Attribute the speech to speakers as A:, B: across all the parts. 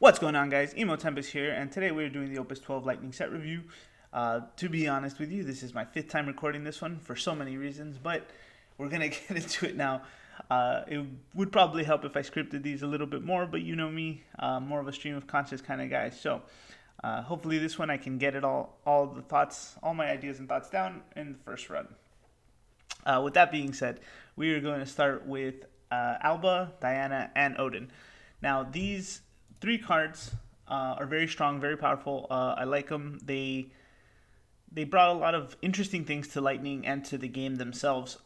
A: What's going on, guys? Emo Tempest here, and today we're doing the Opus 12 Lightning set review. To be honest with you, this is my 5th time recording this one for so many reasons, but we're going to get into it now. It would probably help if I scripted these a little bit more, but you know me, more of a stream of conscious kind of guy. So hopefully this one I can get it all the thoughts, all my ideas and thoughts down in the first run. With that being said, we are going to start with Alba, Diana, and Odin. Now, these three cards are very strong, very powerful. I like them. They brought a lot of interesting things to Lightning and to the game themselves.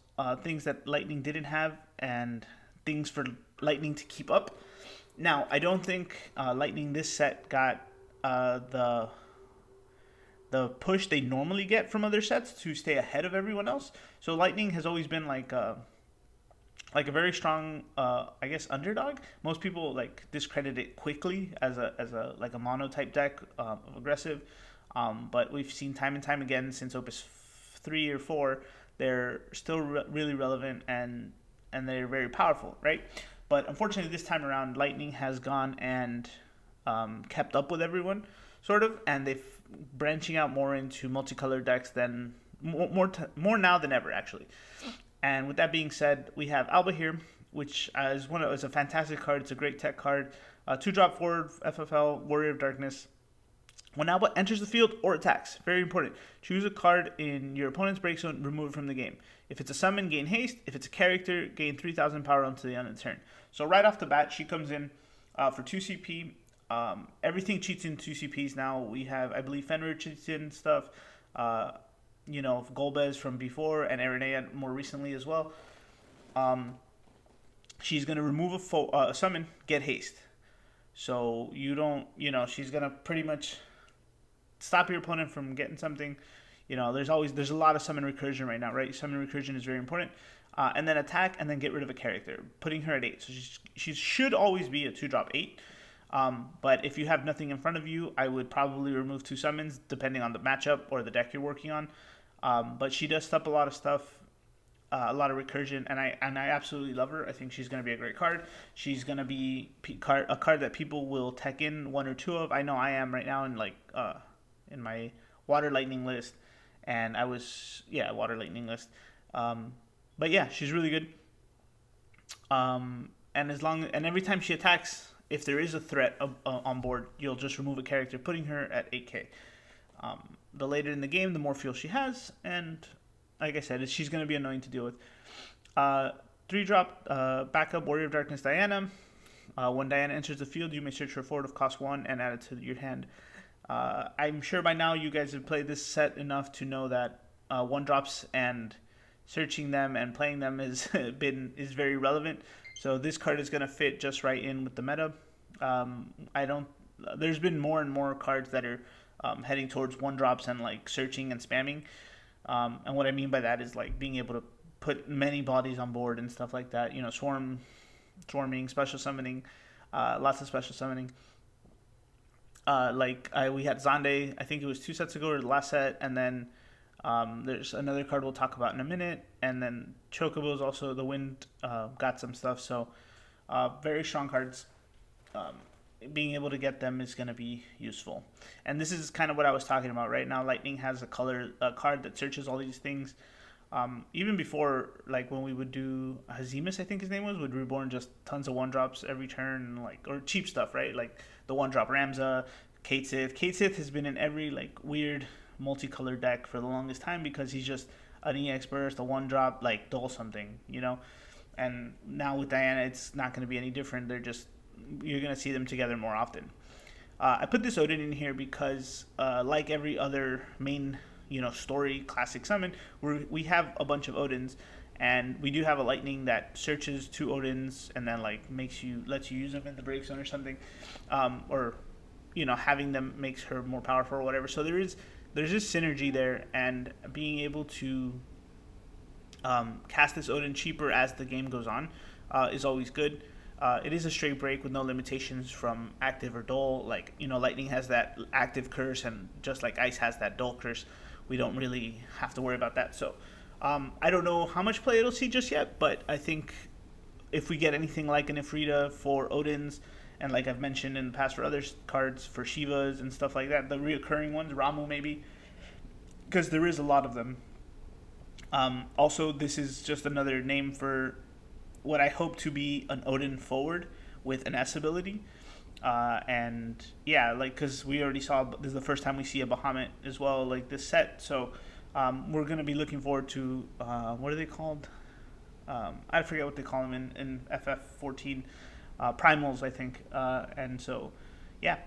A: Things that Lightning didn't have, and things for Lightning to keep up. Now, I don't think Lightning this set got the push they normally get from other sets to stay ahead of everyone else. So Lightning has always been like a very strong, I guess, underdog. Most people like discredit it quickly as a like a mono type deck of aggressive, but we've seen time and time again since Opus 3 or 4, they're still really relevant and they're very powerful, right? But unfortunately, this time around, Lightning has gone and kept up with everyone, sort of, and they've branching out more into multicolored decks than more now than ever, actually. And with that being said, we have Alba here, which is a fantastic card. It's a great tech card. 2-drop forward, FFL, Warrior of Darkness. When Alba enters the field or attacks, very important, choose a card in your opponent's break zone, remove it from the game. If it's a summon, gain haste. If it's a character, gain 3,000 power until the end of the turn. So right off the bat, she comes in for 2 CP. Everything cheats in 2 CPs now. We have, I believe, Fenrir cheats in stuff. Golbez from before, and Aranea more recently as well. She's going to remove a summon, get haste. So you don't, she's going to pretty much stop your opponent from getting something. There's a lot of summon recursion right now, right? Summon recursion is very important. And then attack, and then get rid of a character, putting her at 8. So she should always be a 2-drop 8. But if you have nothing in front of you, I would probably remove 2 summons, depending on the matchup or the deck you're working on. But she does stop a lot of stuff, a lot of recursion, and I absolutely love her. I think she's going to be a great card. She's going to be a card that people will tech in 1 or 2 of. I know I am right now in my Water Lightning list, and I was Water Lightning list. But yeah, she's really good. And every time she attacks, if there is a threat on board, you'll just remove a character, putting her at 8k. The later in the game, the more fuel she has, and like I said, she's going to be annoying to deal with. 3-drop backup Warrior of Darkness Diana. When Diana enters the field, you may search for a forward of cost 1 and add it to your hand. I'm sure by now you guys have played this set enough to know that 1-drops and searching them and playing them is very relevant. So this card is going to fit just right in with the meta. There's been more and more cards that are heading towards 1-drops and like searching and spamming. And what I mean by that is like being able to put many bodies on board and stuff like that. Swarming, special summoning, lots of special summoning. We had Zande, I think it was 2 sets ago or the last set, and then there's another card we'll talk about in a minute, and then Chocobos also, the wind got some stuff, so very strong cards. Being able to get them is going to be useful. And this is kind of what I was talking about right now. Lightning has a card that searches all these things. Even before, like when we would do Hazimus, I think his name would reborn just tons of 1-drops every turn, or cheap stuff, right? Like the 1-drop Ramza, Kate Sith. Kate Sith has been in every like weird multicolored deck for the longest time because he's just an EX burst, a 1-drop, like dull something, And now with Diana, it's not going to be any different. You're going to see them together more often. I put this Odin in here because, like every other main, story classic summon, we have a bunch of Odins, and we do have a Lightning that searches 2 Odins and then like lets you use them in the break zone or something, or having them makes her more powerful or whatever. So there's this synergy there, and being able to cast this Odin cheaper as the game goes on is always good. It is a straight break with no limitations from active or dull. Like, Lightning has that active curse, and just like Ice has that dull curse, we don't really have to worry about that. So I don't know how much play it'll see just yet, but I think if we get anything like an Ifrita for Odins and like I've mentioned in the past for other cards, for Shivas and stuff like that, the reoccurring ones, Ramu maybe, because there is a lot of them. Also, this is just another name for what I hope to be an Odin forward with an S ability. And yeah, like, because we already saw, this is the first time we see a Bahamut as well, like this set. So we're going to be looking forward to, what are they called? I forget what they call them in FF14. Primals, I think. And so, yeah,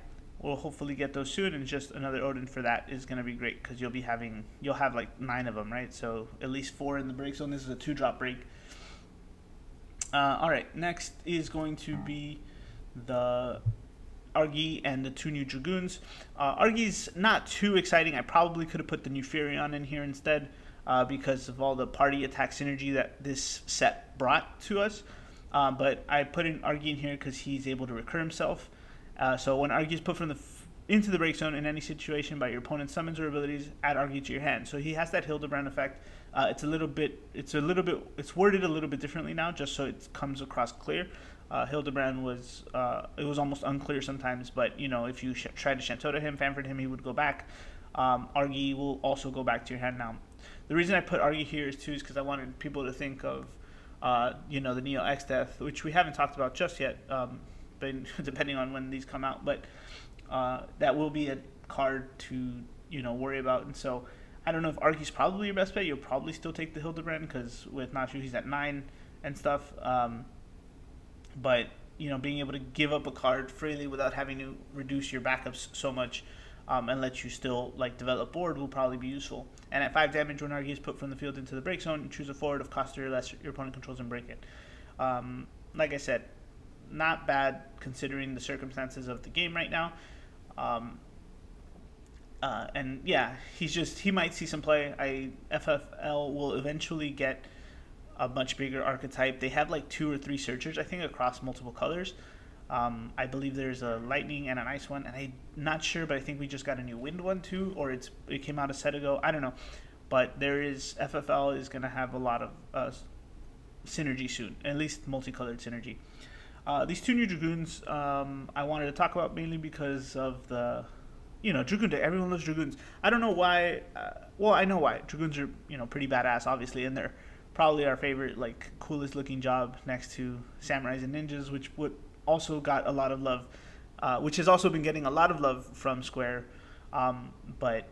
A: we'll hopefully get those soon. And just another Odin for that is going to be great, because you'll have like 9 of them, right? So at least 4 in the break zone. This is a 2-drop break. All right, next is going to be the Argy and the 2 new Dragoons. Argy's not too exciting. I probably could have put the new Furion in here instead, because of all the party attack synergy that this set brought to us. But I put in Argy in here because he's able to recur himself. So when Argy is put into the break zone in any situation by your opponent's summons or abilities, add Argy to your hand. So he has that Hildebrand effect. It's worded a little bit differently now, just so it comes across clear. Hildebrand was almost unclear sometimes, but if you tried to Shantota him, Fanford him, he would go back. Argy will also go back to your hand now. The reason I put Argy here is because I wanted people to think of the Neo X Death, which we haven't talked about just yet, but depending on when these come out. But that will be a card to worry about. And so I don't know if Argy's probably your best bet. You'll probably still take the Hildebrand, because with Nachu he's at 9 and stuff. But being able to give up a card freely without having to reduce your backups so much, and let you still develop board, will probably be useful. And at 5 damage, when Argy is put from the field into the break zone, you choose a forward of cost 3 or less your opponent controls and break it. Like I said, not bad considering the circumstances of the game right now. And yeah, he might see some play. FFL will eventually get a much bigger archetype. They have 2 or 3 searchers, I think, across multiple colors. I believe there's a lightning and an ice one, and I'm not sure, but I think we just got a new wind one too, or it came out a set ago. I don't know, but FFL is going to have a lot of synergy soon, at least multicolored synergy. These 2 new Dragoons, I wanted to talk about mainly because of the Dragoon Day. Everyone loves Dragoons. I don't know why. Well, I know why. Dragoons are pretty badass, obviously, and they're probably our favorite, coolest looking job next to Samurais and Ninjas, which also got a lot of love, which has also been getting a lot of love from Square. But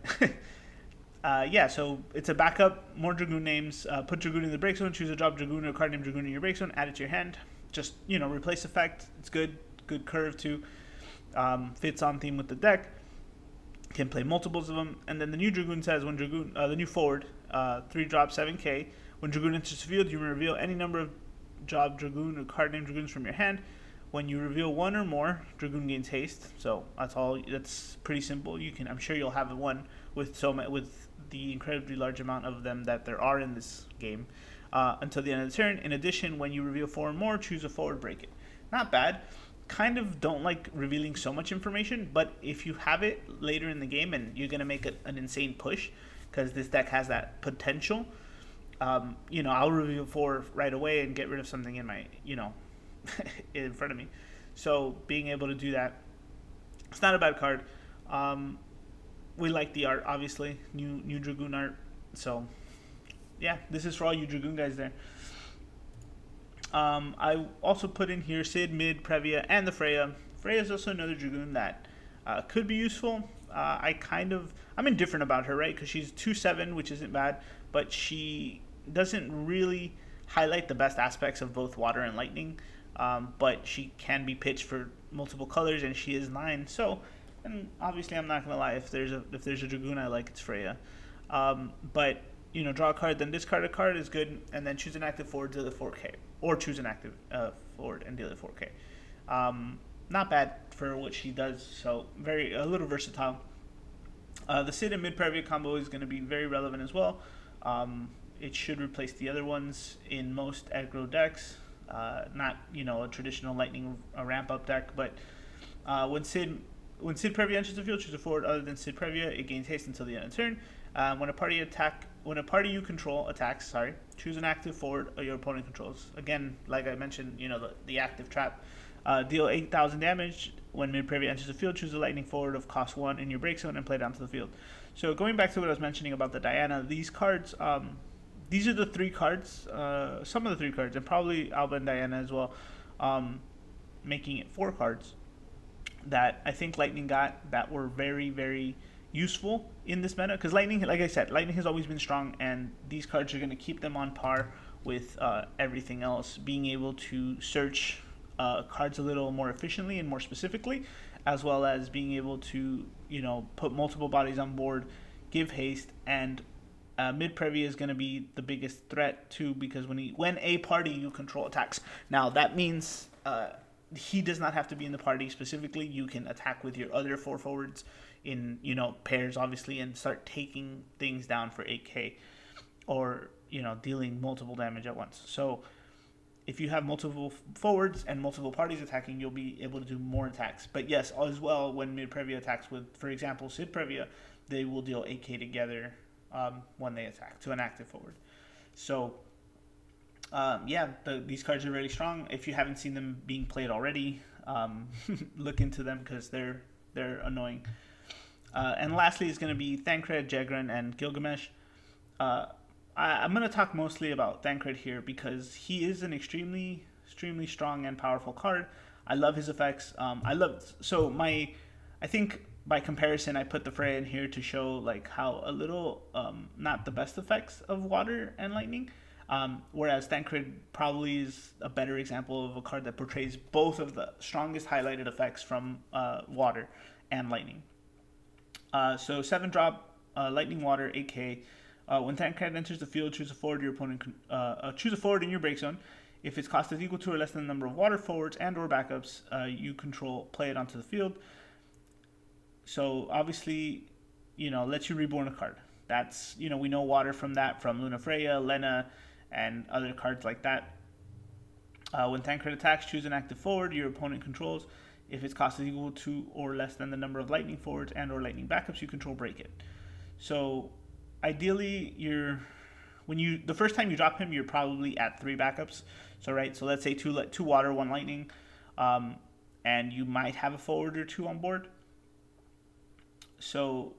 A: yeah, so it's a backup, more Dragoon names. Put Dragoon in the break zone, choose a job Dragoon or a card named Dragoon in your break zone, add it to your hand. Just, replace effect. It's good curve too. Fits on theme with the deck. Can play multiples of them. And then the new Dragoon says, when Dragoon, the new forward, 3-drop 7k. When Dragoon enters the field, you may reveal any number of job Dragoon or card named Dragoons from your hand. When you reveal 1 or more, Dragoon gains haste. So that's all. That's pretty simple. I'm sure you'll have one with the incredibly large amount of them that there are in this game until the end of the turn. In addition, when you reveal 4 or more, choose a forward, break it. Not bad. Kind of don't like revealing so much information, but if you have it later in the game and you're gonna make an insane push, because this deck has that potential, I'll reveal 4 right away and get rid of something in my in front of me. So being able to do that, it's not a bad card. We like the art, obviously, new Dragoon art. So yeah, this is for all you Dragoon guys there. I also put in here Sid, Mid, Previa, and the Freya. Freya is also another Dragoon that could be useful. I'm indifferent about her, right? Because she's 2/7, which isn't bad, but she doesn't really highlight the best aspects of both water and lightning. But she can be pitched for multiple colors, and she is 9. So, and obviously, I'm not gonna lie. If there's a Dragoon I like, it's Freya. But draw a card, then discard a card is good, and then choose an active forward, deal it 4k, or choose an active forward and deal it 4k. Not bad for what she does. So a little versatile. The Sid and Mid Previa combo is going to be very relevant as well. It should replace the other ones in most aggro decks. Not a traditional lightning ramp up deck, but when Sid Previa enters the field, choose a forward other than Sid Previa. It gains haste until the end of the turn. When a party you control attacks, choose an active forward or your opponent controls. Again, like I mentioned, the active trap. Deal 8,000 damage when mid-preview enters the field. Choose a lightning forward of cost 1 in your break zone and play it onto the field. So going back to what I was mentioning about the Diana, these cards, these are the 3 cards, some of the 3 cards, and probably Alba and Diana as well, making it 4 cards that I think Lightning got that were very, very useful in this meta. Because Lightning, like I said, Lightning has always been strong, and these cards are going to keep them on par with everything else. Being able to search cards a little more efficiently and more specifically, as well as being able to, put multiple bodies on board, give haste, and mid-preview is going to be the biggest threat too, because when a party you control attacks. Now that means he does not have to be in the party specifically. You can attack with your other 4 forwards in pairs, obviously, and start taking things down for 8k, or dealing multiple damage at once. So if you have multiple forwards and multiple parties attacking, you'll be able to do more attacks. But yes, as well, when mid-preview attacks with, for example, Sid Previa, they will deal 8k together when they attack to an active forward. So these cards are really strong. If you haven't seen them being played already, look into them because they're annoying. And lastly is going to be Thancred, Jegran, and Gilgamesh. I'm going to talk mostly about Thancred here because he is an extremely, extremely strong and powerful card. I love his effects. I think by comparison, I put the Freya in here to show like how a little, not the best effects of water and lightning. Whereas Thancred probably is a better example of a card that portrays both of the strongest highlighted effects from water and lightning. So 7-drop, lightning water, 8k. When Thancred enters the field, choose a forward your opponent. Choose a forward in your break zone. If its cost is equal to or less than the number of water forwards and/or backups you control, play it onto the field. So obviously, lets you reborn a card. That's we know water from Luna Freya, Lena, and other cards like that. When Thancred attacks, choose an active forward your opponent controls. If its cost is equal to or less than the number of lightning forwards and/or lightning backups you control, break it. So ideally, the first time you drop him, you're probably at 3 backups. So let's say 2 water, 1 lightning, and you might have a forward or 2 on board. So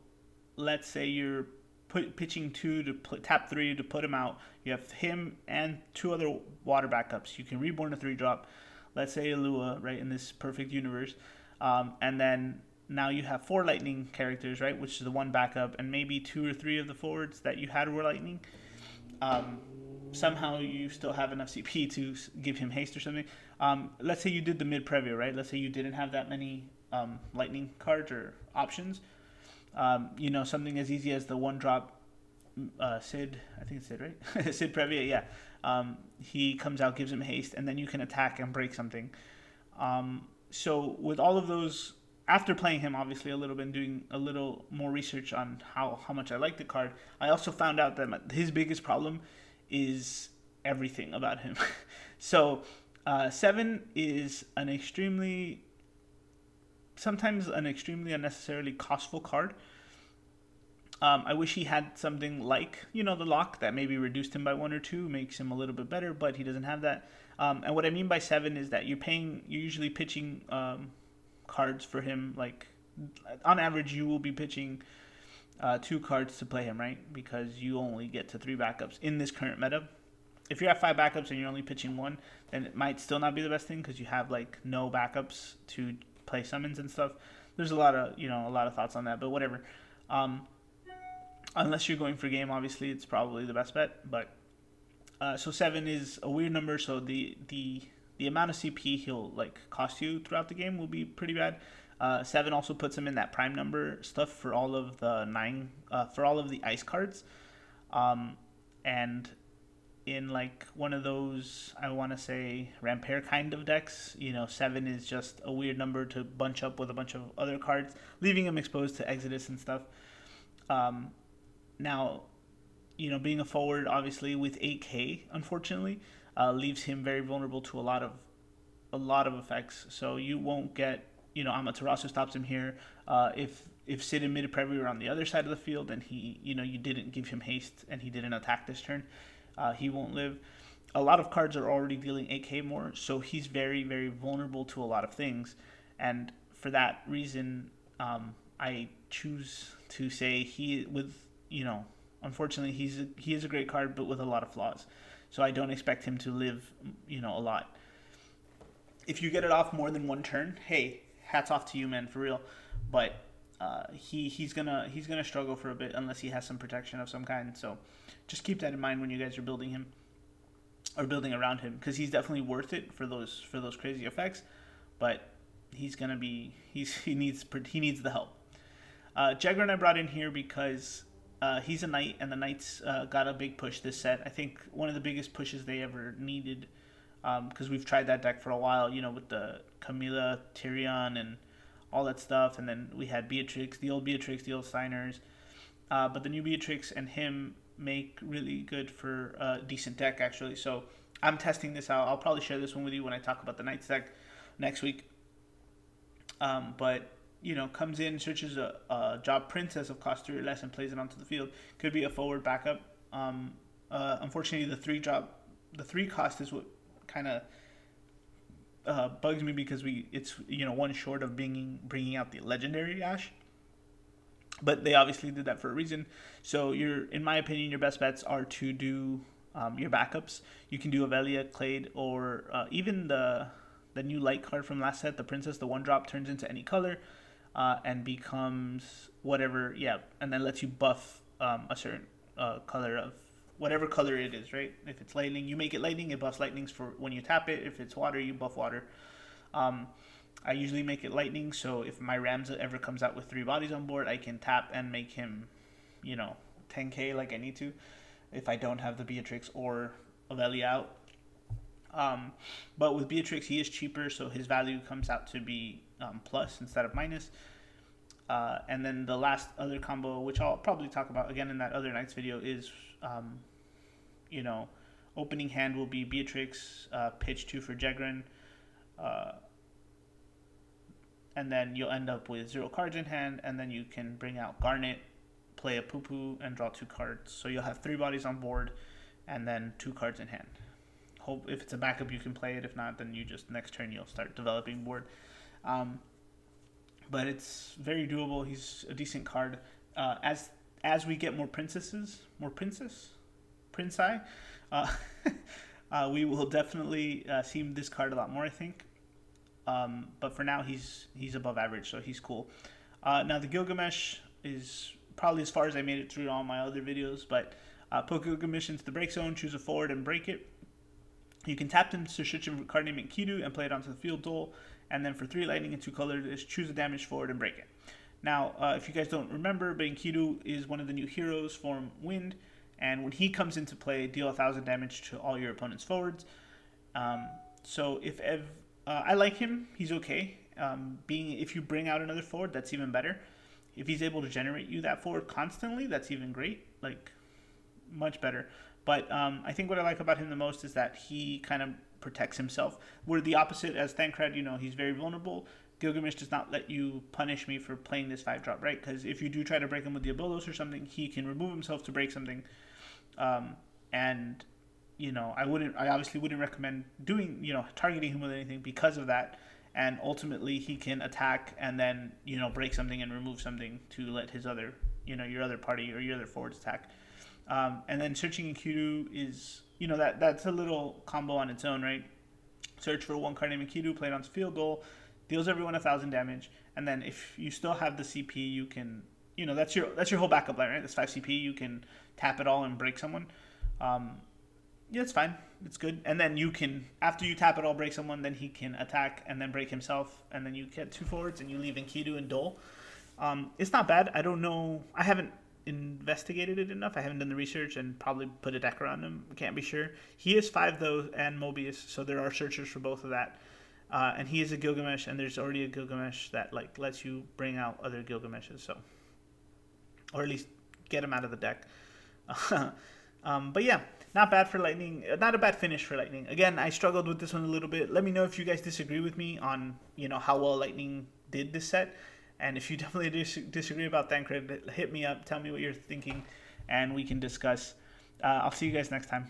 A: let's say you're pitching 2 to tap 3 to put him out. You have him and 2 other water backups. You can reborn a 3-drop. Let's say Alua, right, in this perfect universe. And then now you have 4 lightning characters, right, which is the 1 backup, and maybe 2 or 3 of the forwards that you had were lightning. Somehow you still have enough CP to give him haste or something. Let's say you did the mid-preview, right? Let's say you didn't have that many lightning cards or options. Something as easy as the 1-drop Sid, I think it's Sid, right? Sid Previa, yeah. He comes out, gives him haste, and then you can attack and break something. So with all of those, after playing him, obviously, a little bit, doing a little more research on how much I like the card, I also found out that his biggest problem is everything about him. So 7 is sometimes an extremely unnecessarily costful card. I wish he had something like, the lock that maybe reduced him by 1 or 2, makes him a little bit better, but he doesn't have that. And what I mean by 7 is that you're usually pitching cards for him. Like, on average, you will be pitching 2 cards to play him, right? Because you only get to 3 backups in this current meta. If you're at 5 backups and you're only pitching 1, then it might still not be the best thing because you have, no backups to play summons and stuff. There's a lot of thoughts on that, but whatever. Unless you're going for game, obviously, it's probably the best bet. But so 7 is a weird number, so the amount of CP he'll cost you throughout the game will be pretty bad. 7 also puts him in that prime number stuff for all of the for all of the ice cards, and in one of those, I want to say Rampare kind of decks, 7 is just a weird number to bunch up with a bunch of other cards, leaving him exposed to Exodus and stuff. Now, being a forward, obviously, with 8k, unfortunately, leaves him very vulnerable to a lot of effects. So you won't get, Amaterasu stops him here. If Sid and mid-preview are on the other side of the field and he, you didn't give him haste and he didn't attack this turn, he won't live. a lot of cards are already dealing 8k more, so he's very, very vulnerable to a lot of things. And for that reason, I choose to say unfortunately, he is a great card, but with a lot of flaws. So I don't expect him to live, a lot. If you get it off more than one turn, hey, hats off to you, man, for real. But he's gonna struggle for a bit unless he has some protection of some kind. So just keep that in mind when you guys are building him or building around him, because he's definitely worth it for those crazy effects. But he needs the help. Jagran I brought in here because he's a knight, and the knights got a big push this set. I think one of the biggest pushes they ever needed, because we've tried that deck for a while, with the Camilla, Tyrion, and all that stuff. And then we had Beatrix, the old Steiners. But the new Beatrix and him make really good for a decent deck, actually. So I'm testing this out. I'll probably share this one with you when I talk about the Knights deck next week. But comes in, searches a job princess of cost 3 or less, and plays it onto the field. Could be a forward backup. Unfortunately, the 3 cost is what kind of bugs me, because it's one short of bringing out the legendary Ash. But they obviously did that for a reason. So in my opinion, your best bets are to do your backups. You can do Avelia, Clade, or even the new light card from last set, the Princess, the 1-drop, turns into any color and becomes whatever, and then lets you buff a certain color of whatever color it is, right? If it's lightning, you make it lightning, it buffs lightnings for when you tap it. If it's water, you buff water. I usually make it lightning, so if my Ramza ever comes out with 3 bodies on board, I can tap and make him, 10k like I need to, if I don't have the Beatrix or Avelia out. But with Beatrix, he is cheaper, so his value comes out to be plus instead of minus. And then the last other combo, which I'll probably talk about again in that other Knights video, is, opening hand will be Beatrix, pitch 2 for Jegrin, and then you'll end up with 0 cards in hand, and then you can bring out Garnet, play a Poo-Poo, and draw 2 cards. So you'll have 3 bodies on board, and then 2 cards in hand. Hope if it's a backup you can play it. If not, then you just next turn you'll start developing board. But it's very doable. He's a decent card. As we get more princes, we will definitely see this card a lot more, I think. But for now, he's above average, so he's cool. Now the Gilgamesh is probably as far as I made it through all my other videos, but put Gilgamesh into the break zone, choose a forward, and break it. You can tap them to search a card named Enkidu and play it onto the field duel, and then for 3 lightning and 2 colors, choose a damage forward and break it. Now, if you guys don't remember, but Enkidu is one of the new heroes from Wind, and when he comes into play, deal 1,000 damage to all your opponent's forwards. So if I like him, he's okay. If you bring out another forward, that's even better. If he's able to generate you that forward constantly, that's even great, like much better. But I think what I like about him the most is that he kind of protects himself. We're the opposite as Thancred, he's very vulnerable. Gilgamesh does not let you punish me for playing this 5-drop, right? Because if you do try to break him with the Abylos or something, he can remove himself to break something. And I obviously wouldn't recommend targeting him with anything because of that. And ultimately, he can attack and then, break something and remove something to let his other, your other party or your other forwards attack. And then searching Enkidu is, that's a little combo on its own, right? Search for 1 card named Enkidu, play it onto field goal, deals everyone 1,000 damage. And then if you still have the CP, you can, that's your whole backup line, right? That's 5 CP. You can tap it all and break someone. It's fine. It's good. And then you can, after you tap it all, break someone, then he can attack and then break himself. And then you get 2 forwards and you leave Enkidu and Dole. It's not bad. I don't know. I haven't investigated it enough. I haven't done the research and probably put a deck around him. Can't be sure. He is 5 though, and Mobius, so there are searchers for both of that. And he is a Gilgamesh, and there's already a Gilgamesh that lets you bring out other Gilgameshes, so, or at least get him out of the deck. But yeah, not bad for Lightning. Not a bad finish for Lightning. Again, I struggled with this one a little bit. Let me know if you guys disagree with me on how well Lightning did this set. And if you definitely disagree about Thancred, hit me up. Tell me what you're thinking, and we can discuss. I'll see you guys next time.